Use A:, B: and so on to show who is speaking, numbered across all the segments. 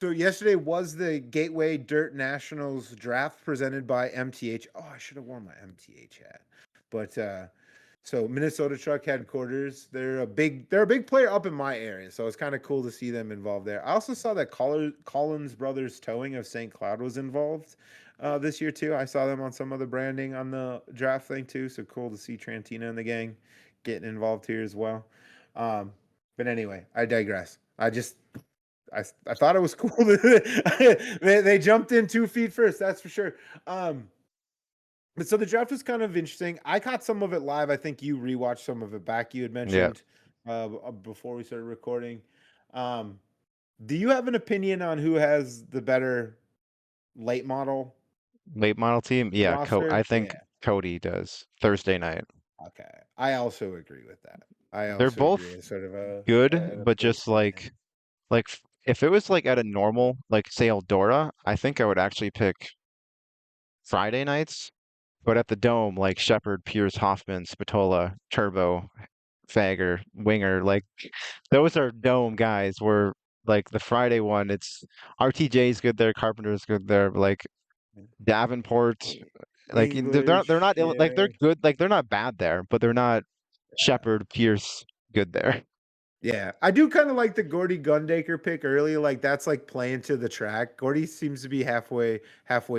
A: So yesterday was the Gateway Dirt Nationals draft presented by MTH. Oh, I should have worn my MTH hat. But so Minnesota Truck Headquarters, they're a big player up in my area, so it's kind of cool to see them involved there. I also saw that Collins Brothers Towing of St. Cloud was involved this year too. I saw them on some of the branding on the draft thing too, so cool to see Trantina and the gang getting involved here as well. Um, but anyway, I digress. I thought it was cool that they jumped in 2 feet first. That's for sure. But so the draft was kind of interesting. I caught some of it live. I think you rewatched some of it back. You had
B: Yeah,
A: mentioned before we started recording. Um, do you have an opinion on who has the better late model
B: late model team. Yeah, I
A: roster?
B: think
A: Yeah.
B: Cody does Thursday night.
A: Okay. I also agree with that. I
B: They're
A: also agree.
B: both
A: It's sort of a
B: good,
A: an
B: but just
A: opinion.
B: if it was like at a normal, like say Eldora, I think I would actually pick Friday nights. But at the Dome, like Shepard, Pierce, Hoffman, Spatola, Turbo, Fager, Winger, like those are Dome guys. Where like the Friday one, it's RTJ's good there, Carpenter's good there, but like Davenport, like they're
A: English,
B: like
A: yeah.
B: they're good, like they're not bad there, but they're not Shepard, Pierce good there.
A: Yeah, I do kind of like the Gordy Gundaker pick early. Like that's like playing to the track. Gordy seems to be halfway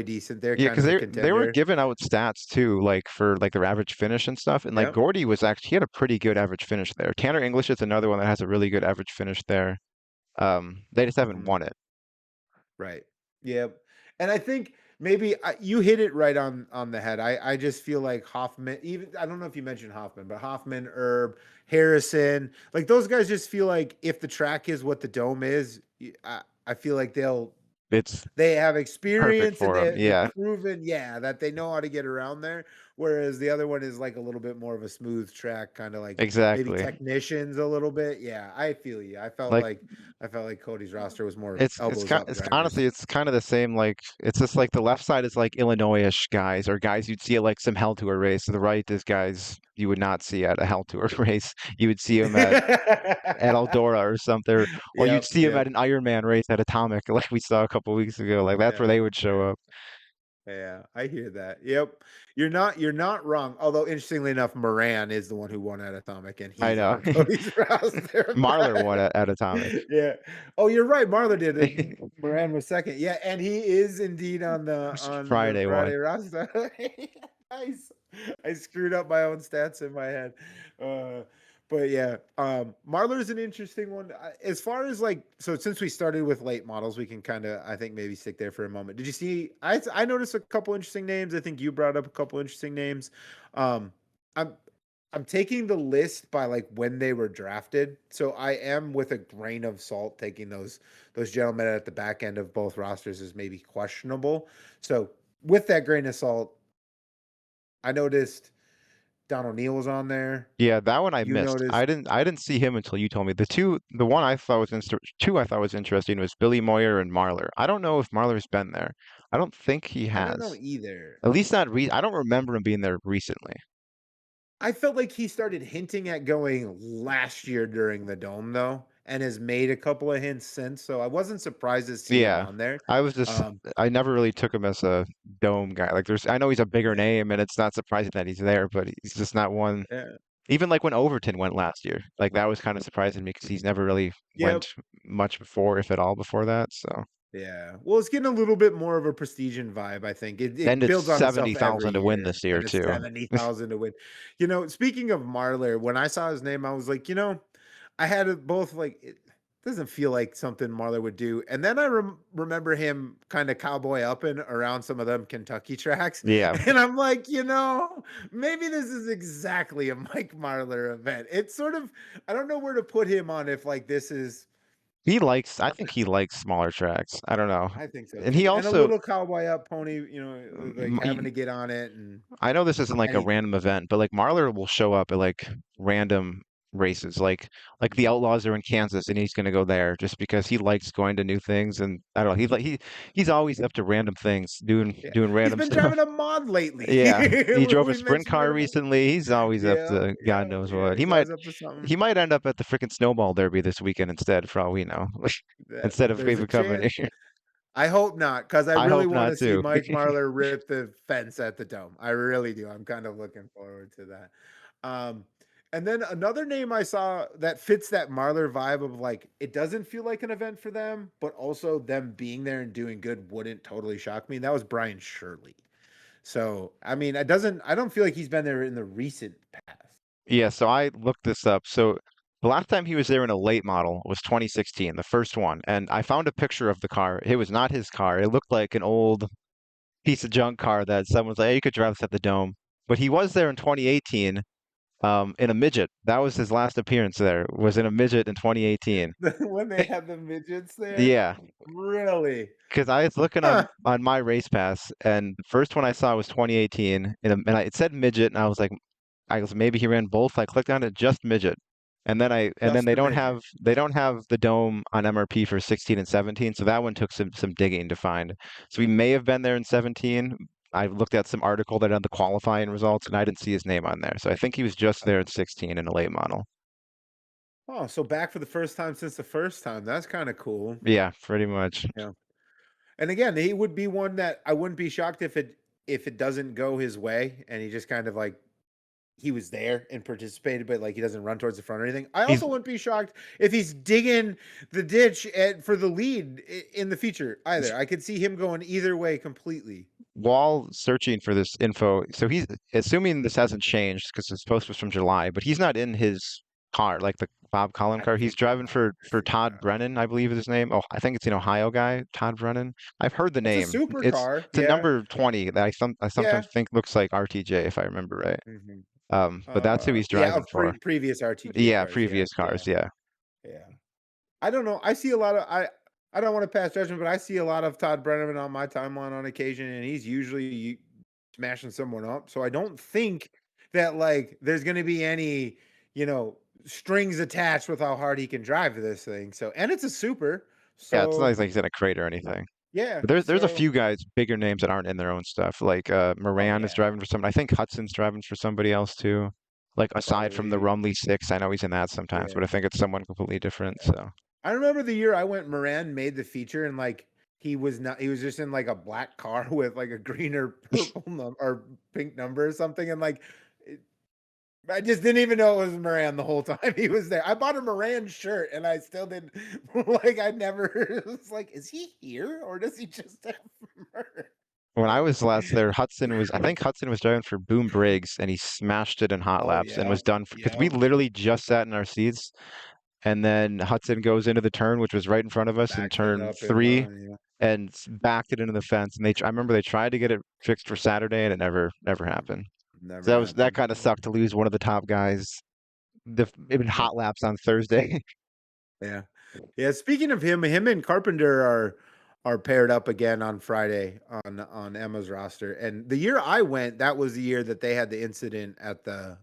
A: decent. They're
B: Yeah,
A: kind
B: because
A: of a
B: they were
A: contender.
B: giving out stats too, like for like their average finish and stuff. And like
A: Yep.
B: Gordy was actually he had a pretty good average finish there. Tanner English is another one that has a really good average finish there. They just haven't
A: Hmm.
B: won it.
A: Right. Yep. And I think maybe you hit it right on the head. I just feel like Hoffman. Even I don't know if you mentioned Hoffman, but Hoffman, Herb, Harrison, like those guys just feel like if the track is what the dome is, I feel like
B: It's
A: they have
B: perfect
A: experience and
B: for him.
A: they've
B: Yeah,
A: proven, yeah, that they know how to get around there. Whereas the other one is like a little bit more of a smooth track, kind of like maybe
B: exactly.
A: technicians a little bit. Yeah, I feel you.
B: Like
A: I felt like Cody's roster was more
B: it's
A: elbows
B: kind
A: up
B: honestly
A: drivers.
B: it's kind of the same. Like it's just like the left side is like Illinois-ish guys or guys you'd see at like some Hell Tour race. The right is guys you would not see at a Hell Tour race. You would see them at Eldora or something, or you'd
A: Yep,
B: see them
A: yep,
B: at an Ironman race at Atomic, like we saw a couple weeks ago. Like that's where
A: yeah,
B: they would show
A: yeah.
B: up.
A: Yeah, I hear that. Yep. You're not wrong. Although interestingly enough, Moran is the one who won at Atomic and
B: I
A: he's
B: know.
A: on Cody's roster.
B: Marlar won at Atomic.
A: Yeah. Oh, you're right. Marla did it. Moran was second. Yeah, and he is indeed on the
B: Friday one.
A: Friday roster. Nice. I screwed up my own stats in my head. Uh but yeah, Marlar's an interesting one. As far as like, so since we started with late models, we can kind of, I think, maybe stick there for a moment. Did you see? I noticed a couple interesting names. I think you brought up a couple interesting names. Um, I'm I'm taking the list by like when they were drafted, so I am with a grain of salt taking those gentlemen at the back end of both rosters as maybe questionable. So with that grain of salt, I noticed Don O'Neill was on there.
B: Yeah, that one I
A: You
B: missed.
A: noticed
B: I didn't see him until you told me. The one I thought was two I thought was interesting was Billy Moyer and Marlar. I don't know if Marlar's been there. I don't think he
A: I don't know
B: has.
A: either.
B: At least not I don't remember him being there recently.
A: I felt like he started hinting at going last year during the dome though, and has made a couple of hints since. So I wasn't surprised to see him
B: Yeah.
A: on there.
B: I was just
A: Um,
B: I never really took him as a dome guy. Like I know he's a bigger
A: yeah,
B: name and it's not surprising that he's there, but he's just not one.
A: yeah,
B: Even like when Overton went last year, like that was kind of surprising me because he's never really
A: yep,
B: went much before, if at all, before that. So
A: yeah. Well, it's getting a little bit more of a prestigian vibe. I think
B: and
A: it
B: it's
A: builds on itself every
B: 70,000 to win
A: year,
B: this year
A: and it's
B: too.
A: 70,000 to win. Speaking of Marler, when I saw his name, I was like, I had it both like it doesn't feel like something Marler would do, and then I remember him kind of cowboy upping around some of them Kentucky tracks,
B: Yeah,
A: and I'm like, maybe this is exactly a Mike Marler event. It's sort of, I don't know where to put him on if like this is.
B: I think he likes smaller tracks. I don't know.
A: I think so
B: And he
A: too. And a
B: also,
A: little cowboy up pony, like having to get on it
B: I know this isn't like
A: and
B: a
A: he
B: random event, but like Marlar will show up at like random races. Like the Outlaws are in Kansas, and he's going to go there just because he likes going to new things. And I don't know, he's always up to random things,
A: Yeah.
B: doing
A: He's
B: random
A: been
B: stuff.
A: driving a mod lately.
B: Yeah, he drove a
A: We
B: sprint
A: mentioned it
B: car
A: about.
B: recently. He's always up
A: Yeah,
B: to
A: yeah,
B: God knows
A: yeah.
B: what.
A: He's always up to
B: He
A: something.
B: might end up at the freaking snowball derby this weekend instead, for all we know.
A: That
B: Instead of
A: there's a
B: maybe coming
A: chance.
B: here.
A: I hope not, because I
B: I
A: really
B: hope
A: want
B: not
A: to see
B: too.
A: Mike Marlar rip the fence at the Dome. I really do. I'm kind of looking forward to that. Um, and then another name I saw that fits that Marlar vibe of like it doesn't feel like an event for them, but also them being there and doing good wouldn't totally shock me. And that was Brian Shirley. So I mean, it doesn't. I don't feel like he's been there in the recent past.
B: Yeah, so I looked this up. So the last time he was there in a late model was 2016, the first one. And I found a picture of the car. It was not his car. It looked like an old piece of junk car that someone's like, hey, you could drive this at the Dome. But he was there in 2018, in a midget. That was his last appearance there, was in a midget in 2018.
A: When they had the midgets there,
B: Yeah,
A: really?
B: because I was looking
A: Huh.
B: on my race pass, and the first one I saw was 2018, it said midget, and I was maybe he ran both. I clicked on it, just midget, and then
A: Just the midget.
B: they don't have the dome on MRP for 16 and 17, so that one took some digging to find. So he may have been there in 17. I looked at some article that had the qualifying results, and I didn't see his name on there. So I think he was just there in 16 in a late model.
A: Oh, so back for the first time since the first time. That's kind of cool.
B: Yeah, pretty much.
A: Yeah. And again, he would be one that I wouldn't be shocked if it doesn't go his way and he just kind of like he was there and participated, but like he doesn't run towards the front or anything. I
B: He's
A: also wouldn't be shocked if he's digging the ditch for the lead in the feature either. I could see him going either way completely.
B: while searching for this info, so he's assuming this hasn't changed because this post was from July, but he's not in his car, like the Bob Collin
A: I
B: car. He's
A: figured
B: driving
A: not. I
B: for
A: figured
B: Todd
A: not.
B: Brennan, I believe is his name. Oh, I think it's an Ohio guy, Todd Brennan. I've heard the
A: It's a
B: name.
A: supercar.
B: It's a
A: Yeah.
B: number 20 that I
A: Yeah.
B: sometimes think looks like RTJ if I remember right.
A: hmm
B: But that's who he's
A: yeah,
B: driving
A: of
B: for.
A: previous RTJ
B: Yeah,
A: cars. Yeah.
B: previous
A: Yeah.
B: cars. Yeah.
A: Yeah. I don't know. I see a lot of I don't want to pass judgment, but I see a lot of Todd Brenneman on my timeline on occasion, and he's usually smashing someone up. So I don't think that like there's going to be any strings attached with how hard he can drive this thing. So and it's a super.
B: Yeah, it's not
A: So
B: like he's in a crate or anything.
A: yeah.
B: But there's a
A: So
B: few guys, bigger names that aren't in their own stuff. Like
A: oh
B: Moran is
A: yeah,
B: driving for someone. I think Hudson's driving for somebody else too. Like aside from the
A: probably
B: Rumley Six, I know he's in that sometimes, but
A: yeah.
B: I think it's someone completely different. So
A: I remember the year I went, Moran made the feature and like he was just in like a black car with like a green or purple or pink number or something. And like I just didn't even know it was Moran the whole time he was there. I bought a Moran shirt and I still didn't like I never it was like, is he here or does he just have merch?
B: when I was last there, I think Hudson was driving for Boom Briggs, and he smashed it in hot
A: Oh
B: laps and
A: yeah.
B: was done because we
A: Yeah.
B: literally just sat in our seats, and then Hudson goes into the turn, which was right in front of us in
A: Backs it
B: turn
A: up and
B: three,
A: yeah.
B: and backed it into the fence. And I remember they tried to get it fixed for Saturday, and it never happened.
A: Never
B: So that
A: happened.
B: kind of sucked to lose one of the top guys. Even
A: Yeah.
B: hot laps on Thursday.
A: Yeah. Yeah, speaking of him and Carpenter are paired up again on Friday on Emma's roster. And the year I went, that was the year that they had the incident at the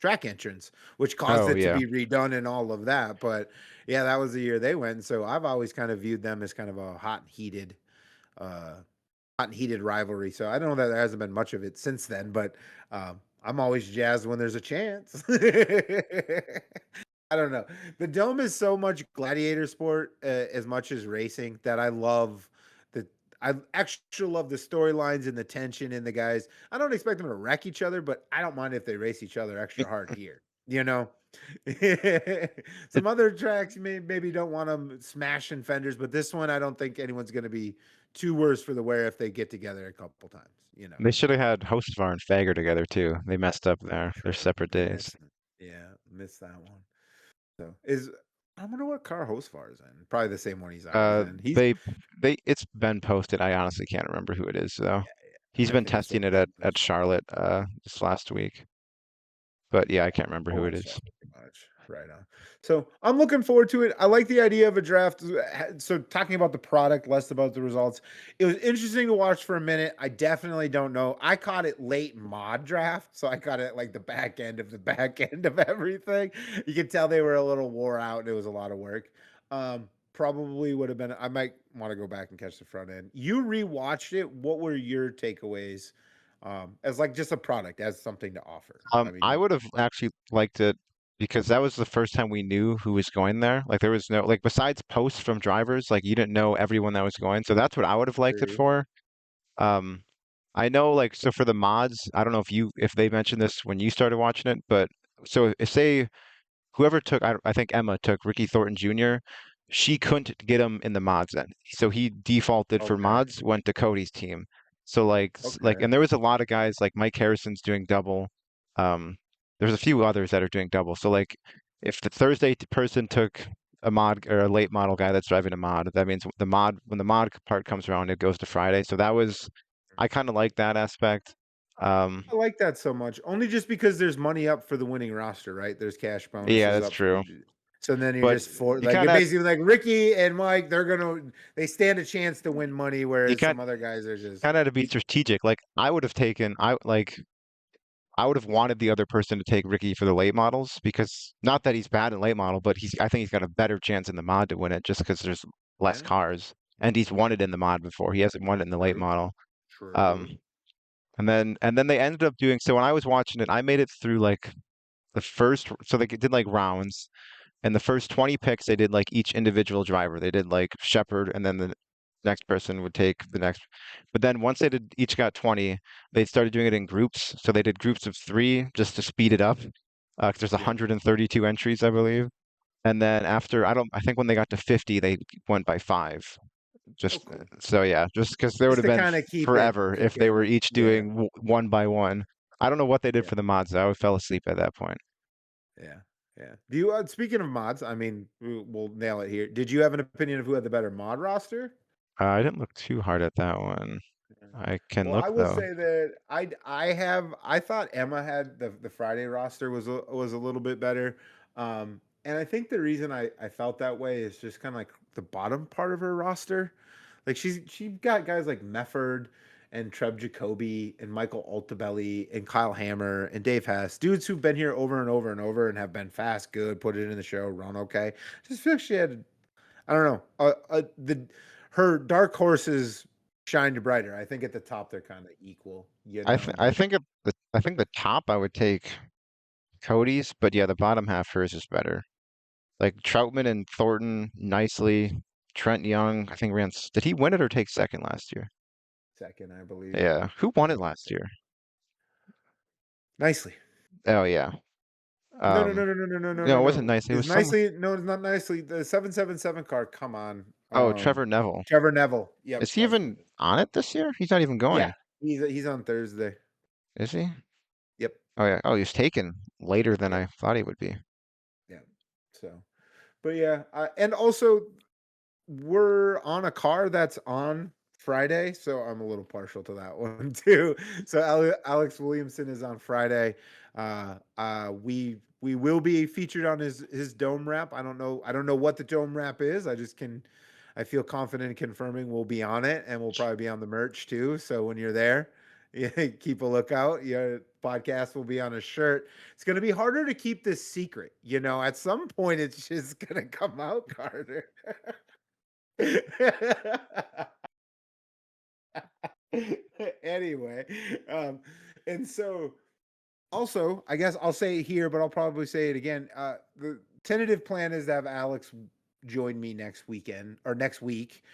A: track entrance, which caused
B: Oh
A: it to
B: yeah.
A: be redone and all of that. But yeah, that was the year they went. So I've always kind of viewed them as kind of a uh hot and heated rivalry. So I don't know that there hasn't been much of it since then, but I'm always jazzed when there's a chance. I don't know. The dome is so much gladiator sport as much as racing that I love the I actually love the storylines and the tension in the guys. I don't expect them to wreck each other, but I don't mind if they race each other extra hard here. You know,
B: It,
A: some other tracks maybe don't want them smashing fenders, but this one I don't think anyone's going to be too worse for the wear if they get together a couple times. You know,
B: they should have had Hostvar and Fager together too. They messed up there. They're
A: true.
B: separate days.
A: Miss, yeah, missed that one. So is I wonder what car Hostvar is in. Probably the same one he's always
B: Uh,
A: in. He's
B: they it's been posted. I honestly can't remember who it is though. He's
A: I
B: been
A: figured so.
B: testing it at Charlotte this last week. But yeah, I can't remember
A: I
B: who it
A: watched
B: is.
A: that pretty much. Right on. So I'm looking forward to it. I like the idea of a draft. So talking about the product, less about the results. It was interesting to watch for a minute. I definitely don't know. I caught it late mod draft, so I caught it like the back end of the back end of everything. You could tell they were a little wore out and it was a lot of work. Probably would have been. I might want to go back and catch the front end. You rewatched it. What were your takeaways? As like just a product, as something to offer. I
B: I
A: mean,
B: would have actually liked it because that was the first time we knew who was going there. Like there was no like besides posts from drivers, like you didn't know everyone that was going. So that's what I would have liked it
A: true.
B: for. Um, I know like so for the mods, I don't know if they mentioned this when you started watching it, but so if say whoever took, I think Emma took Ricky Thornton Jr. She couldn't get him in the mods then, so he defaulted for
A: Okay.
B: mods, went to Cody's team. So like,
A: Okay.
B: and there was a lot of guys like Mike Harrison's doing double. Um, there's a few others that are doing double. So like, if the person took a mod or a late model guy that's driving a mod, that means the mod when the mod part comes around, it goes to Friday. So that was, I kind of like that aspect. Um,
A: I like that so much, only just because there's money up for the winning roster, right? There's cash
B: yeah,
A: bonuses
B: that's
A: up for
B: true.
A: so then you're
B: But
A: just for
B: you
A: like
B: kind
A: you're
B: of
A: basically like Ricky and Mike, they stand a chance to win money,
B: you
A: whereas
B: kind
A: some other guys are just
B: kind of to be strategic. Like I would have taken, I would have wanted the other person to take Ricky for the late models because not that he's bad in late model, but I think he's got a better chance in the mod to win it just because there's less
A: yeah,
B: cars and he's won it in the mod before. He hasn't won it in the late
A: true,
B: model. Um,
A: true.
B: and then they ended up doing so when I was watching it, I made it through like the first, so they did like rounds. And the first 20 picks, they did like each individual driver. They did like Shepard, and then the next person would take the next. But then once they did each got 20, they started doing it in groups. So they did groups of three just to speed it up. 'Cause there's
A: Yep.
B: 132 entries, I believe. And then after, I think when they got to 50, they went by five.
A: Oh,
B: Just
A: cool.
B: so yeah, just because there would
A: Just
B: have
A: to
B: been
A: kind of
B: forever if
A: keep
B: they
A: it,
B: were each
A: yeah,
B: doing one by one. I don't know what they did
A: yeah,
B: for the mods. Though. I fell asleep at that point.
A: yeah, yeah. Do you speaking of mods? I mean, we'll nail it here. Did you have an opinion of who had the better mod roster?
B: I didn't look too hard at that one.
A: Yeah.
B: I can
A: Well, I
B: look
A: will
B: though.
A: say that I thought Emma had the Friday roster was a little bit better. And I think the reason I felt that way is just kind of like the bottom part of her roster. Like she got guys like Mefford and Treb Jacoby and Michael Altabelli and Kyle Hammer and Dave Hess, dudes who've been here over and over and over and have been fast, good, put it in the show, run okay. Just feel like she had I don't know. The her dark horses shined brighter. I think at the top they're kind of equal, you know.
B: I
A: But
B: think I think the top I would take Cody's, but yeah, the bottom half hers is better. Like Troutman and Thornton nicely. Trent Young, I think did he win it or take second last year?
A: second, I believe.
B: Yeah. Who
A: I
B: won it
A: believe
B: last
A: so.
B: year?
A: Nicely.
B: Oh yeah.
A: No, no, no,
B: Um,
A: no, no, no, no, no, no,
B: no, it wasn't
A: no.
B: nice. It
A: Is
B: was some
A: nicely? No, it's not nicely. The 777 car. Come on.
B: oh, Trevor Neville.
A: Trevor Neville. Yep,
B: Is he
A: that's what
B: even
A: it is.
B: on it this year? He's not even
A: Yeah,
B: going,
A: he's on Thursday.
B: is he?
A: Yep,
B: Oh yeah. Oh, he's taken later than
A: yep,
B: I thought he would be.
A: yeah. So, but yeah, and also we're on a car that's on Friday, so I'm a little partial to that one too. So Alex Williamson is on Friday. We will be featured on his dome wrap. I don't know what the dome wrap is. I feel confident in confirming we'll be on it, and we'll probably be on the merch too. So when you're there, yeah, keep a lookout. Your podcast will be on a shirt. It's going to be harder to keep this secret. You know, at some point, it's just going to come out, Carter. Anyway, and so also, I guess I'll say it here, but I'll probably say it again. The tentative plan is to have Alex join me next weekend or next week